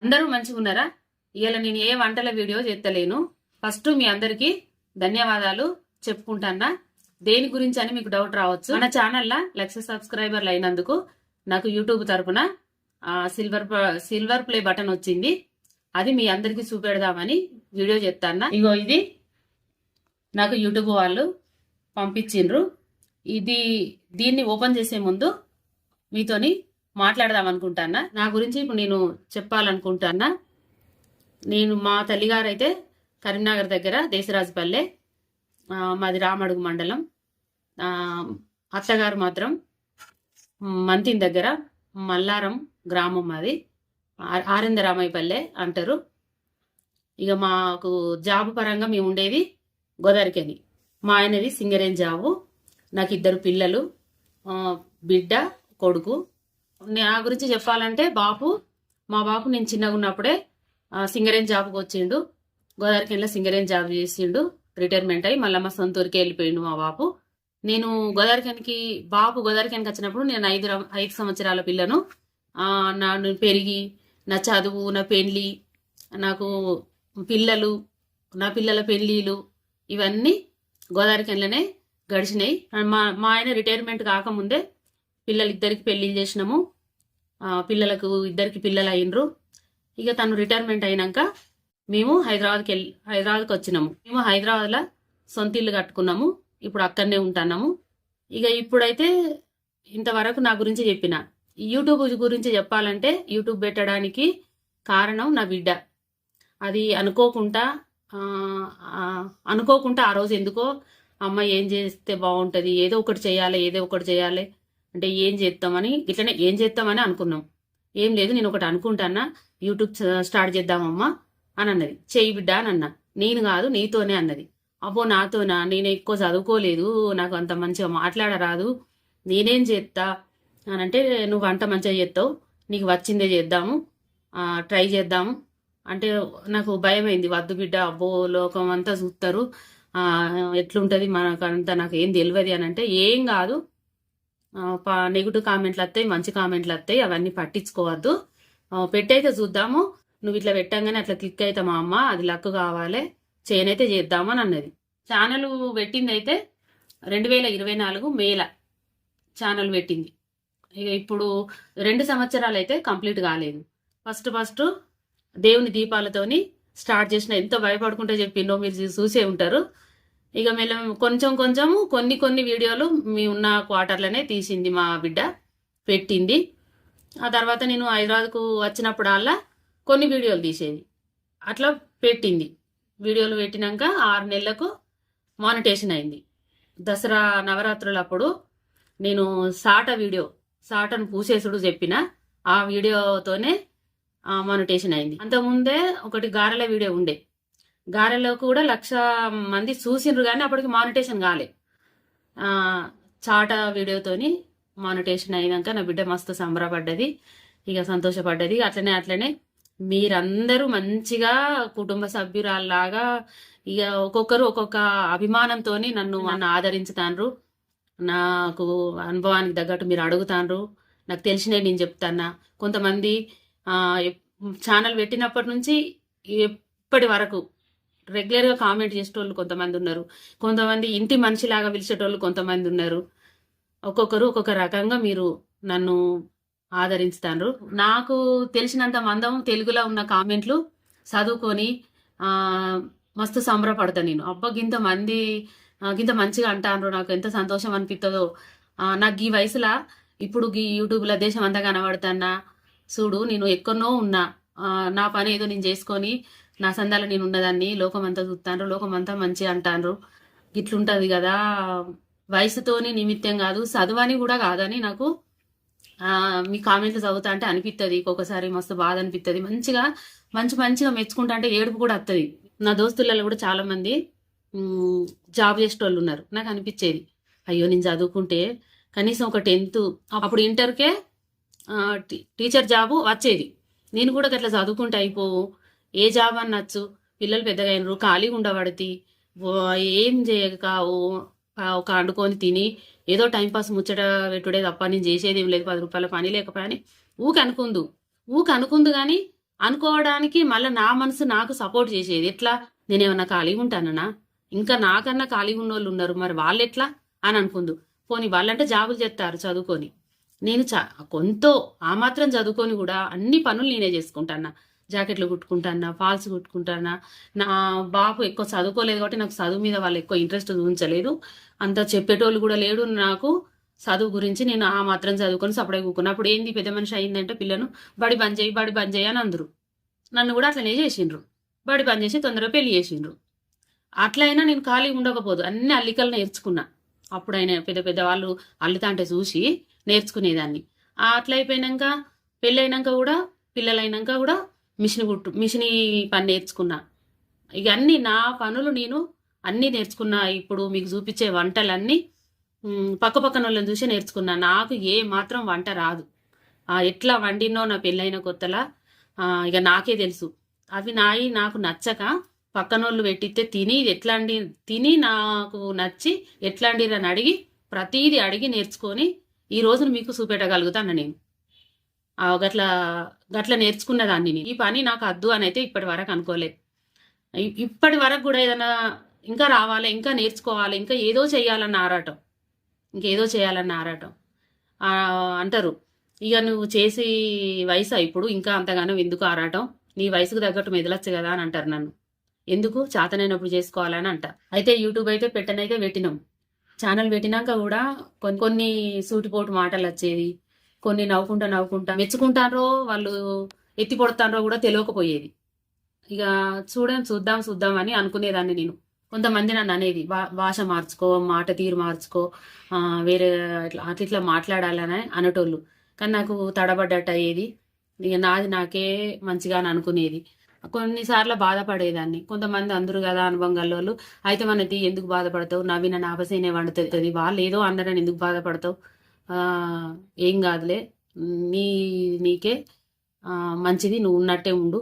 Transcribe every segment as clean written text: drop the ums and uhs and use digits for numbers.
అందరూ మంచిగా ఉన్నారా? ఇవాళ నేను ఏ వంటల వీడియో చేస్తలేను. ఫస్ట్ మీ అందరికి ధన్యవాదాలు చెప్పుకుంటానా. దేని గురించి అని మీకు డౌట్ రావచ్చు. మన ఛానల్లో 1,00,000 సబ్స్క్రైబర్లు అయినందుకు నాకు యూట్యూబ్ తరపున సిల్వర్ ప్లే బటన్ వచ్చింది. అది మీ అందరికి చూపెడదామని వీడియో చేస్తానా. ఇగో ఇది నాకు యూట్యూబ్ వాళ్ళు పంపించిండ్రు. దీన్ని ఓపెన్ చేసే ముందు మీతోని మాట్లాడదాం అనుకుంటానా. నా గురించి ఇప్పుడు నేను చెప్పాలనుకుంటానా. నేను మా తల్లిగారు అయితే కరీంనగర్ దగ్గర దేశరాజుపల్లె, మాది రామడుగు మండలం. అత్తగారు మాత్రం మంతిన్ దగ్గర మల్లారం గ్రామం, మాది ఆరిందరామయ్యపల్లె అంటారు. ఇక మాకు జాబు పరంగా మేము ఉండేది గోదావరికని. మా ఆయనది సింగరేణి జాబు. నాకు 2 పిల్లలు, బిడ్డ కొడుకు. నా గురించి చెప్పాలంటే మా బాపు నేను చిన్నగా ఉన్నప్పుడే సింగరేణి జాబ్కి వచ్చిండు. గోదావరికెన్లో సింగరేణి జాబ్ చేసిండు. రిటైర్మెంట్ అయ్యి మళ్ళీ మా సొంత ఊరికి వెళ్ళిపోయిండు మా బాపు. నేను గోదావరికెన్కి వచ్చినప్పుడు నేను 5 సంవత్సరాల పిల్లను. నేను పెరిగి నా చదువు, నా పెళ్ళి, నాకు పిల్లలు, నా పిల్లల పెళ్ళిళ్ళు ఇవన్నీ గోదావరికెన్లోనే గడిచినాయి. మా ఆయన రిటైర్మెంట్ కాకముందే పిల్లలిద్దరికి పెళ్లి చేసినాము. పిల్లలకు 2 పిల్లలు అయినరు. ఇక తను రిటైర్మెంట్ అయినాక మేము హైదరాబాద్కి వచ్చినాము. మేము హైదరాబాద్లో సొంత ఇల్లు కట్టుకున్నాము. ఇప్పుడు అక్కడనే ఉంటున్నాము. ఇక ఇప్పుడైతే ఇంతవరకు నా గురించి చెప్పిన. యూట్యూబ్ గురించి చెప్పాలంటే యూట్యూబ్ పెట్టడానికి కారణం నా బిడ్డ. అది అనుకోకుండా ఆ రోజు ఎందుకో అమ్మ ఏం చేస్తే బాగుంటుంది, ఏదో ఒకటి చేయాలి అంటే ఏం చేస్తామని అనుకున్నాం. ఏం లేదు, నేను ఒకటి అనుకుంటానా, యూట్యూబ్ స్టార్ట్ చేద్దామమ్మా అని అన్నది. చెయ్యి బిడ్డ అని అన్నా. నేను కాదు, నీతోనే అన్నది. అబ్బో నాతోనా? నేను ఎక్కువ చదువుకోలేదు, నాకు అంత మంచిగా మాట్లాడరాదు, నేనేం చేస్తా అని అంటే, నువ్వు వంట మంచిగా చేస్తావు, నీకు వచ్చిందే చేద్దాము, ట్రై చేద్దాము అంటే నాకు భయమైంది. వద్దు బిడ్డ, అబ్బో లోకం అంతా చూస్తారు, ఎట్లుంటుంది మనకంతా, నాకు ఏం తెలియదు అని అంటే, ఏం కాదు, నెగిటివ్ కామెంట్లు వస్తాయి, మంచి కామెంట్లు వస్తాయి, అవన్నీ పట్టించుకోవద్దు, పెట్టయితే చూద్దాము, నువ్వు ఇట్లా పెట్టంగానే అట్లా క్లిక్ అవుతా మా అమ్మ, అది లక్ కావాలి, చేయనైతే చేద్దాము అని అన్నది. ఛానల్ పెట్టింది అయితే 2024 మేల ఛానల్ పెట్టింది. ఇక ఇప్పుడు 2 సంవత్సరాలు అయితే కంప్లీట్ కాలేదు. ఫస్ట్ దేవుని దీపాలతోని స్టార్ట్ చేసిన. ఎంతో భయపడుకుంటే చెప్పిండో మీరు చూసే ఉంటారు. ఇక మేము కొన్ని వీడియోలు మీ ఉన్న క్వార్టర్లోనే తీసింది మా బిడ్డ, పెట్టింది. ఆ తర్వాత నేను హైదరాబాద్కు వచ్చినప్పుడల్లా కొన్ని వీడియోలు తీసేది, అట్లా పెట్టింది. వీడియోలు పెట్టినాక 6 నెలలకు మానిటేషన్ అయింది. దసరా నవరాత్రులు అప్పుడు నేను సాటను పూసేసుడు చెప్పిన, ఆ వీడియోతోనే మానిటేషన్ అయింది. అంతకుముందే ఒకటి గారెల వీడియో ఉండే, గారెలో కూడా 1,00,000 మంది చూసిండ్రు, కానీ అప్పటికి మానిటేషన్ కాలే. చాట వీడియోతోని మానిటేషన్ అయినాక నా బిడ్డ మస్తు సంబరపడ్డది, ఇక సంతోషపడ్డది. అట్లనే మీరందరూ మంచిగా కుటుంబ సభ్యురాల్లాగా ఇక ఒక్కొక్కరు ఒక్కొక్క అభిమానంతో నన్ను ఆదరించుతాండ్రు. నాకు అనుభవానికి తగ్గట్టు మీరు అడుగుతాండ్రు, నాకు తెలిసినవి నేను చెప్తానా. కొంతమంది ఛానల్ పెట్టినప్పటి నుంచి ఇప్పటి వరకు రెగ్యులర్గా కామెంట్ చేసేటోళ్ళు కొంతమంది ఉన్నారు, కొంతమంది ఇంటి మనిషిలాగా పిలిచేటోళ్ళు కొంతమంది ఉన్నారు. ఒక్కొక్కరు ఒక్కొక్క రకంగా మీరు నన్ను ఆదరించుతాండ్రు. నాకు తెలిసినంత మందం తెలుగులో ఉన్న కామెంట్లు చదువుకొని మస్తు సంబరపడతా నేను. అబ్బా గింత మంచిగా అంటాండ్రు, నాకు ఎంత సంతోషం అనిపిస్తుందో. నాకు ఈ వయసులో ఇప్పుడు ఈ యూట్యూబ్లో దేశం అంతా కనబడతానా చూడు, నేను ఎక్కడనో ఉన్నా, నా పని ఏదో నేను చేసుకొని నా సందాలో నేను ఉన్నదాన్ని లోకమంతా చూస్తాండ్రు, లోకమంతా మంచిగా అంటాండ్రు. ఇట్లుంటుంది కదా, వయసుతోని నిమిత్తం కాదు, చదువని కూడా కాదని నాకు మీ కామెంట్లు చదువుతా అంటే అనిపిస్తుంది. ఒక్కొక్కసారి మస్తు బాధ అనిపిస్తుంది. మంచిగా మెచ్చుకుంటా అంటే ఏడుపు కూడా వస్తుంది. నా దోస్తులలో కూడా చాలా మంది జాబ్ చేసేటోళ్ళు ఉన్నారు. నాకు అనిపించేది, అయ్యో నేను చదువుకుంటే కనీసం ఒక 10th, అప్పుడు ఇంటర్కే టీచర్ జాబు వచ్చేది, నేను కూడా అట్లా చదువుకుంటే అయిపోవు, ఏ జాబ్ అనొచ్చు, పిల్లలు పెద్దగా అయినరు, ఖాళీగా ఉండబడితే ఏం చేయక ఒక వండుకొని తిని ఏదో టైంపాస్ ముచ్చట పెట్టుడే తప్ప నేను చేసేది ఏం లేదు, 10 రూపాయల పని లేకపోయా అని ఊకి అనుకుందు కానీ అనుకోవడానికి మళ్ళీ నా మనసు నాకు సపోర్ట్ చేసేది. ఎట్లా? నేనేమన్నా ఖాళీగా ఉంటానన్నా? ఇంకా నాకన్నా ఖాళీగా ఉన్నోళ్ళు ఉన్నారు, మరి వాళ్ళు ఎట్లా అని అనుకుందు. పోనీ వాళ్ళంటే జాబులు చేస్తారు చదువుకొని. నేను కొంతో ఆ మాత్రం చదువుకొని కూడా అన్ని పనులు నేనే చేసుకుంటానా. జాకెట్లు కుట్టుకుంటానా, ఫాల్స్ కుట్టుకుంటానా. నా బాబు ఎక్కువ చదువుకోలేదు కాబట్టి నాకు చదువు మీద వాళ్ళు ఎక్కువ ఇంట్రెస్ట్ చూపించలేదు. అంత చెప్పేటోళ్ళు కూడా లేడు నాకు చదువు గురించి. నేను ఆ మాత్రం చదువుకొని సపడే కూకున్నా. అప్పుడు ఏంది పెద్ద మనిషి అయిందంటే పిల్లను బడి బంద్ చేయి అని అందరు. నన్ను కూడా అట్లనే చేసిండ్రు. బడి బంద్ చేసి తొందరగా పెళ్లి చేసిండ్రు. అట్లయినా నేను ఖాళీ ఉండకపోదు, అన్ని అల్లికలు నేర్చుకున్నా. అప్పుడైనా పెద్ద పెద్ద వాళ్ళు అల్లుతాంటే చూసి నేర్చుకునేదాన్ని. అట్లా అయిపోయినాక పెళ్ళైనాక కూడా పిల్లలైనాక కూడా మిషన్ పని నేర్చుకున్నా. ఇక అన్ని నా పనులు నేను అన్నీ నేర్చుకున్నా. ఇప్పుడు మీకు చూపించే వంటలన్నీ పక్క పక్కన వాళ్ళని చూసి నేర్చుకున్నా. నాకు ఏ మాత్రం వంట రాదు. ఎట్లా వండినో నా పెళ్ళైన కొత్తలా ఇక నాకే తెలుసు. అవి నాకు నచ్చక పక్కనోళ్ళు పెట్టితే తిని నాకు నచ్చి ఎట్లా అండిరని అడిగి ప్రతీది అడిగి నేర్చుకొని ఈ రోజును మీకు చూపెట్టగలుగుతాను నేను. గట్ల నేర్చుకున్నదాన్ని. ఈ పని నాకు అద్దు అని అయితే ఇప్పటి వరకు అనుకోలే. ఇప్పటి వరకు కూడా ఏదైనా ఇంకా రావాలి, ఇంకా నేర్చుకోవాలి, ఇంకా ఏదో చేయాలన్న ఆరాటం, ఇంకేదో చేయాలన్న ఆరాటం. అంటారు ఇక నువ్వు చేసి వయసు ఇప్పుడు ఇంకా అంతగానో ఎందుకు ఆరాటం, నీ వయసుకు తగ్గట్టు మెదలచ్చు కదా అని అంటారు నన్ను. ఎందుకు? చేతనైనప్పుడు చేసుకోవాలని అంట. అయితే యూట్యూబ్ అయితే పెట్టినాం. ఛానల్ పెట్టినాక కూడా కొన్ని సూటిపోటు మాటలు వచ్చేది, కొన్ని నవ్వుకుంటా మెచ్చుకుంటారో వాళ్ళు ఎత్తి పొడతారో కూడా తెలియకపోయేది. ఇక చూద్దాం అని అనుకునేదాన్ని నేను. కొంతమంది నన్ను అనేది భాష మార్చుకో, మాట తీరు మార్చుకో, వేరే ఇట్లా మాట్లాడాలని అనేటోళ్ళు. కానీ నాకు తడబడ్డట్టు అయ్యేది. ఇక నాది నాకే మంచిగా అని అనుకునేది. కొన్నిసార్లు బాధపడేదాన్ని. కొంతమంది అందరూ కదా అనుభవం గల్లోళ్ళు, అయితే మనది ఎందుకు బాధపడతావు, నవ్విన నాపసేనే వండుతుంది, వాళ్ళు ఏదో అన్నారని ఎందుకు బాధపడతావు, ఏం కాదులే, నీకే మంచిది, నువ్వు ఉన్నట్టే ఉండు,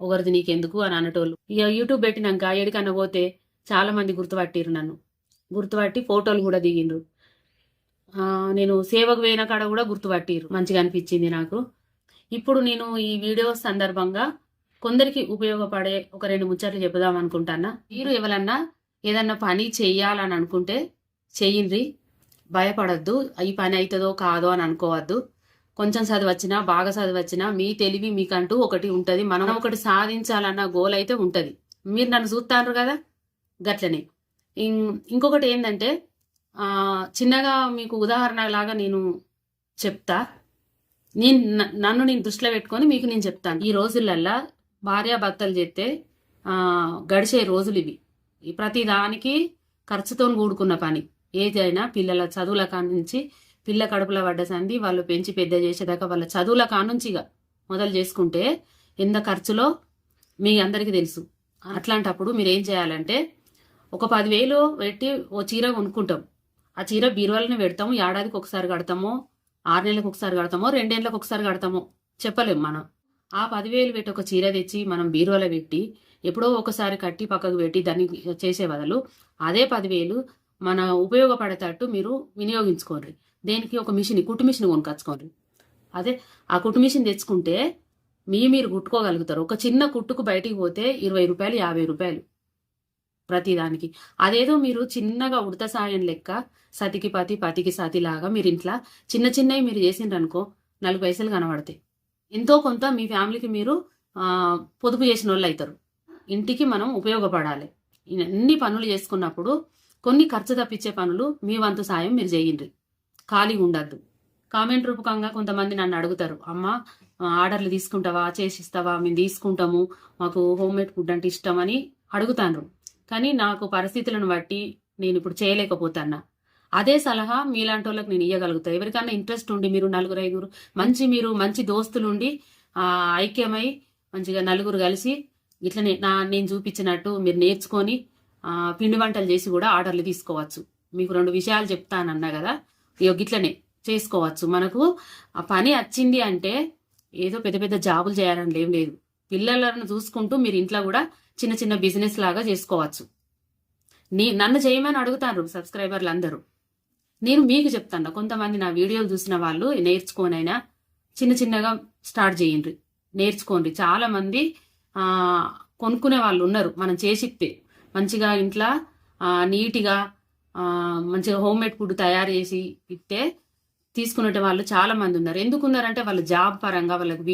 ఒకరిది నీకెందుకు అని అనేటోళ్ళు. ఇక యూట్యూబ్ పెట్టినాక ఎడికన్నా పోతే చాలా మంది గుర్తుపట్టిరు నన్ను. గుర్తుపట్టి ఫోటోలు కూడా దిగిండ్రు. నేను సేవకు పోయిన కాడ కూడా గుర్తుపట్టిరు. మంచిగా అనిపించింది నాకు. ఇప్పుడు నేను ఈ వీడియో సందర్భంగా కొందరికి ఉపయోగపడే ఒక 2 ముచ్చట్లు చెప్పుదాం అనుకుంటానా. మీరు ఎవరన్నా ఏదన్నా పని చెయ్యాలని అనుకుంటే చెయ్యండి, భయపడద్దు. ఈ పని అవుతుందో కాదో అని అనుకోవద్దు. కొంచెం చదివచ్చినా బాగా చదివచ్చినా మీ తెలివి మీకంటూ ఒకటి ఉంటుంది. మనం ఒకటి సాధించాలన్న గోల్ అయితే ఉంటుంది. మీరు నన్ను చూస్తారు కదా, గట్లనే. ఇంకొకటి ఏంటంటే చిన్నగా మీకు ఉదాహరణ లాగా నేను చెప్తా. నన్ను దృష్టిలో పెట్టుకొని మీకు నేను చెప్తాను. ఈ రోజులల్లా భార్యాభర్తలు చేస్తే గడిచే రోజులు ఇవి. ప్రతి దానికి ఖర్చుతో కూడుకున్న పని. ఏదైనా పిల్లల చదువుల కానుంచి, పిల్ల కడుపుల పడ్డ సంది వాళ్ళు పెంచి పెద్ద చేసేదాకా వాళ్ళ చదువుల కానుంచిగా మొదలు చేసుకుంటే ఎంత ఖర్చులో మీ అందరికీ తెలుసు. అట్లాంటప్పుడు మీరు ఏం చేయాలంటే ఒక 10,000 పెట్టి ఓ చీర కొనుక్కుంటాం. ఆ చీర బీరువాలని పెడతాము. ఏడాదికి ఒకసారి కడతామో, 6 నెలలకు ఒకసారి కడతామో, 2 ఏళ్ళకి ఒకసారి కడతామో చెప్పలేము మనం. ఆ 10,000 పెట్టి ఒక చీర తెచ్చి మనం బీరువాలో పెట్టి ఎప్పుడో ఒకసారి కట్టి పక్కకు పెట్టి దాన్ని చేసే బదులు అదే 10,000 మన ఉపయోగపడేటట్టు మీరు వినియోగించుకోండి. దేనికి? ఒక కుట్టు మిషన్ కొనుకొచ్చుకోండి. అదే ఆ కుట్టు మిషన్ తెచ్చుకుంటే మీరు కుట్టుకోగలుగుతారు. ఒక చిన్న కుట్టుకు బయటికి పోతే 20 రూపాయలు, 50 రూపాయలు ప్రతిదానికి. అదేదో మీరు చిన్నగా ఉడత సాయం లెక్క సతికి పతి, పతికి సతి లాగా మీరు ఇంట్లో చిన్నవి మీరు చేసిండ్రనుకో 4 పైసలు కనబడతాయి. ఎంతో కొంత మీ ఫ్యామిలీకి మీరు పొదుపు చేసిన వాళ్ళు అవుతారు. ఇంటికి మనం ఉపయోగపడాలి. అన్ని పనులు చేసుకున్నప్పుడు కొన్ని ఖర్చు తప్పించే పనులు మీ వంతు సాయం మీరు చేయండి. ఖాళీ ఉండద్దు. కామెంట్ రూపకంగా కొంతమంది నన్ను అడుగుతారు, అమ్మ ఆర్డర్లు తీసుకుంటావా, చేసిస్తావా, మేము తీసుకుంటాము, మాకు హోమ్మేడ్ ఫుడ్ అంటే ఇష్టం అని అడుగుతాను. కానీ నాకు పరిస్థితులను బట్టి నేను ఇప్పుడు చేయలేకపోతాను. అదే సలహా మీలాంటి వాళ్ళకి నేను ఇవ్వగలుగుతాను. ఎవరికైనా ఇంట్రెస్ట్ ఉండి మీరు 4-5 మంచి దోస్తులుండి ఐక్యమై మంచిగా 4 కలిసి ఇట్లనే నేను చూపించినట్టు మీరు నేర్చుకొని పిండి వంటలు చేసి కూడా ఆర్డర్లు తీసుకోవచ్చు. మీకు 2 విషయాలు చెప్తానన్నా కదా, ఇట్లనే చేసుకోవచ్చు. మనకు ఆ పని వచ్చింది అంటే ఏదో పెద్ద పెద్ద జాబులు చేయాలని ఏం లేదు. పిల్లలను చూసుకుంటూ మీరు ఇంట్లో కూడా చిన్న బిజినెస్ లాగా చేసుకోవచ్చు. నన్ను చేయమని అడుగుతారు సబ్స్క్రైబర్లు అందరూ. నేను మీకు చెప్తాను, కొంతమంది నా వీడియోలు చూసిన వాళ్ళు నేర్చుకోనైనా చిన్నగా స్టార్ట్ చేయండి. నేర్చుకోండి. చాలా మంది కొనుక్కునే వాళ్ళు ఉన్నారు. మనం చేసిస్తే మంచిగా ఇంట్లో నీట్గా మంచిగా హోమ్ మేడ్ ఫుడ్ తయారు చేసి ఇస్తే తీసుకునే వాళ్ళు చాలా మంది ఉన్నారు. ఎందుకున్నారంటే వాళ్ళ జాబ్ పరంగా వాళ్ళకి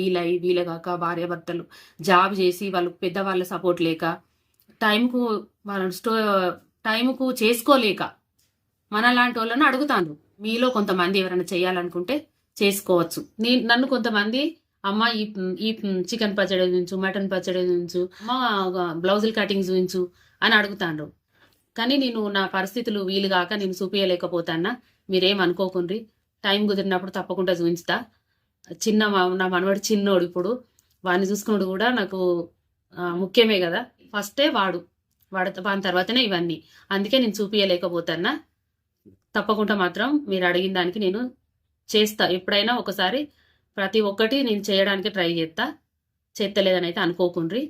వీలగాక భార్యాభర్తలు జాబ్ చేసి వాళ్ళు పెద్దవాళ్ళ సపోర్ట్ లేక టైంకు వాళ్ళ టైంకు చేసుకోలేక మనలాంటి వాళ్ళని అడుగుతాను. మీలో కొంతమంది ఎవరైనా చేయాలనుకుంటే చేసుకోవచ్చు. నన్ను కొంతమంది అమ్మ ఈ చికెన్ పచ్చడి చూపించు, మటన్ పచ్చడి చూపించు, అమ్మ బ్లౌజులు కటింగ్ చూపించు అని అడుగుతాండ్రు. కానీ నేను నా పరిస్థితులు వీలు కాక నేను చూపించలేకపోతానా. మీరేం అనుకోకుండ్రి. టైం కుదిరినప్పుడు తప్పకుండా చూపించుతా. నా మనవాడు చిన్నోడు, ఇప్పుడు వాడిని చూసుకున్నాడు కూడా నాకు ముఖ్యమే కదా. ఫస్టే వాని తర్వాతనే ఇవన్నీ. అందుకే నేను చూపించలేకపోతానా. తప్పకుండా మాత్రం మీరు అడిగిన దానికి నేను చేస్తా. ఎప్పుడైనా ఒకసారి ప్రతి ఒక్కటి నేను చేయడానికి ట్రై చేస్తా. చేస్తలేదని అయితే అనుకోకుండ్రి.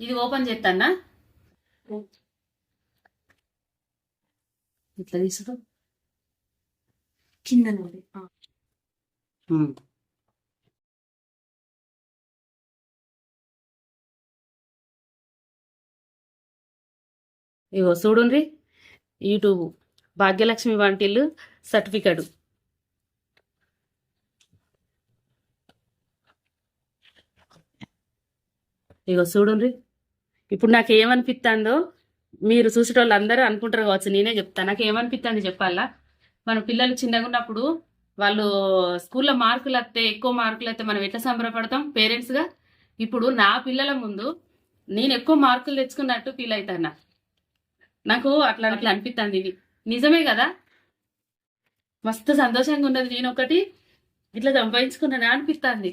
ఇది ఓపెన్ చేస్తానా, ఇట్లా తీసుకో కింద ఇగో చూడుండ్రి, యూట్యూబ్ భాగ్యలక్ష్మి వంటిల్లు సర్టిఫికెట్. ఇగో చూడుండ్రి. ఇప్పుడు నాకు ఏమనిపిస్తుందో మీరు చూసేటోళ్ళు అందరూ అనుకుంటారు కావచ్చు, నేనే చెప్తాను. నాకు ఏమనిపిస్తుంది చెప్పాలా? మన పిల్లలు చిన్నగా ఉన్నప్పుడు వాళ్ళు స్కూల్లో మార్కులు వస్తే, ఎక్కువ మార్కులు వస్తే మనం ఎట్లా సంబరపడతాం పేరెంట్స్గా. ఇప్పుడు నా పిల్లల ముందు నేను ఎక్కువ మార్కులు తెచ్చుకున్నట్టు ఫీల్ అవుతాను. నాకు అట్లా అనిపిస్తుంది. ఇది నిజమే కదా, మస్తు సంతోషంగా ఉన్నది. నేను ఒకటి ఇట్లా సంపాదించుకున్నాను అనిపిస్తుంది.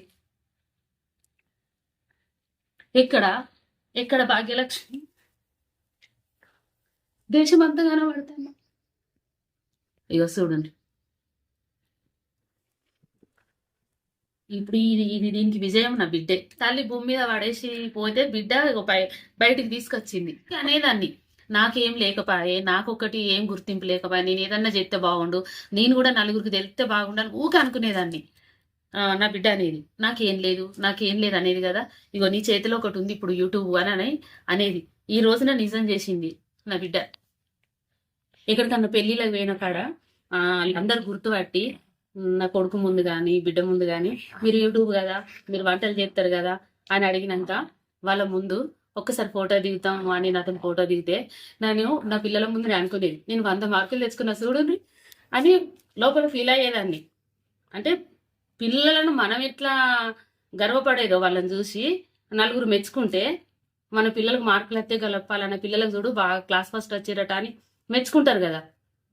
ఎక్కడ భాగ్యలక్ష్మి దేశమంతా కనబడతాను. ఇగో చూడండి, ఇప్పుడు ఇది దీనికి విజయం నా బిడ్డే. తల్లి భూమి మీద పడేసి పోతే బిడ్డ బయటికి తీసుకొచ్చింది అనేదాన్ని. నాకేం లేకపోయే, నాకొకటి ఏం గుర్తింపు లేకపోయే, నేను ఏదన్నా చెప్తే బాగుండు, నేను కూడా నలుగురికి తెలిస్తే బాగుండాలి ఊక అనుకునేదాన్ని. నా బిడ్డ అనేది నాకేం లేదు అనేది కదా. ఇగో నీ చేతిలో ఒకటి ఉంది ఇప్పుడు యూట్యూబ్ అని అనేది ఈ రోజున నిజం చేసింది నా బిడ్డ. ఎక్కడికన్నా పెళ్లిళ్ళకి పోయిన కాడ అందరు గుర్తుపట్టి నా కొడుకు ముందు కానీ బిడ్డ ముందు కానీ మీరు యూట్యూబ్ కదా, మీరు వంటలు చేస్తారు కదా అని అడిగినాక వాళ్ళ ముందు ఒక్కసారి ఫోటో దిగుతాం అని నాతో ఫోటో దిగితే నేను నా పిల్లల ముందు నేను అనుకునేది, నేను 100 మార్కులు తెచ్చుకున్నా చూడండి అని లోపల ఫీల్ అయ్యేదాన్ని. అంటే పిల్లలను మనం ఎట్లా గర్వపడేదో వాళ్ళని చూసి నలుగురు మెచ్చుకుంటే, మన పిల్లలకు మార్కులు ఎత్తే గలపాలన్న పిల్లలకు చూడు బాగా క్లాస్ ఫస్ట్ వచ్చేరట అని మెచ్చుకుంటారు కదా.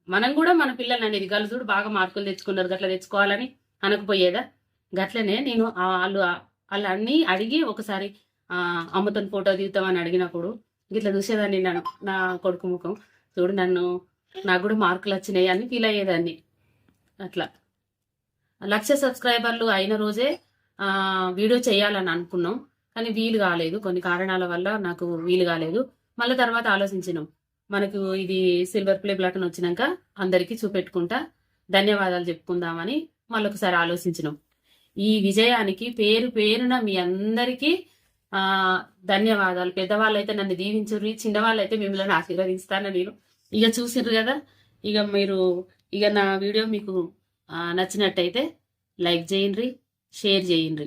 మనం కూడా మన పిల్లల్ని అనేది గలు చూడు బాగా మార్కులు తెచ్చుకున్నారు, గట్లా తెచ్చుకోవాలని అనకపోయేదా. గట్లనే నేను వాళ్ళు అన్నీ అడిగి ఒకసారి అమ్మతో ఫోటో దిగుతామని అడిగినప్పుడు ఇట్లా చూసేదాన్ని. నా కొడుకు ముఖం చూడు, నాకు కూడా మార్కులు వచ్చినాయి అని ఫీల్ అయ్యేదాన్ని. అట్లా 1,00,000 సబ్స్క్రైబర్లు అయిన రోజే వీడియో చేయాలని అనుకున్నాం, కానీ వీలు కాలేదు. కొన్ని కారణాల వల్ల నాకు వీలు కాలేదు. మళ్ళీ తర్వాత ఆలోచించినాం, మనకు ఇది సిల్వర్ ప్లే బటన్ వచ్చినాక అందరికీ చూపెట్టుకుంటా ధన్యవాదాలు చెప్పుకుందామని మళ్ళొకసారి ఆలోచించినాం. ఈ విజయానికి పేరున మీ అందరికీ ధన్యవాదాలు. పెద్దవాళ్ళు అయితే నన్ను దీవించుర్రి, చిన్నవాళ్ళు అయితే మిమ్మల్ని ఆశీర్వదిస్తాను. నేను ఇక చూసిర్రు కదా, ఇక నా వీడియో మీకు నచ్చినట్టయితే లైక్ చేయండి, షేర్ చేయండి.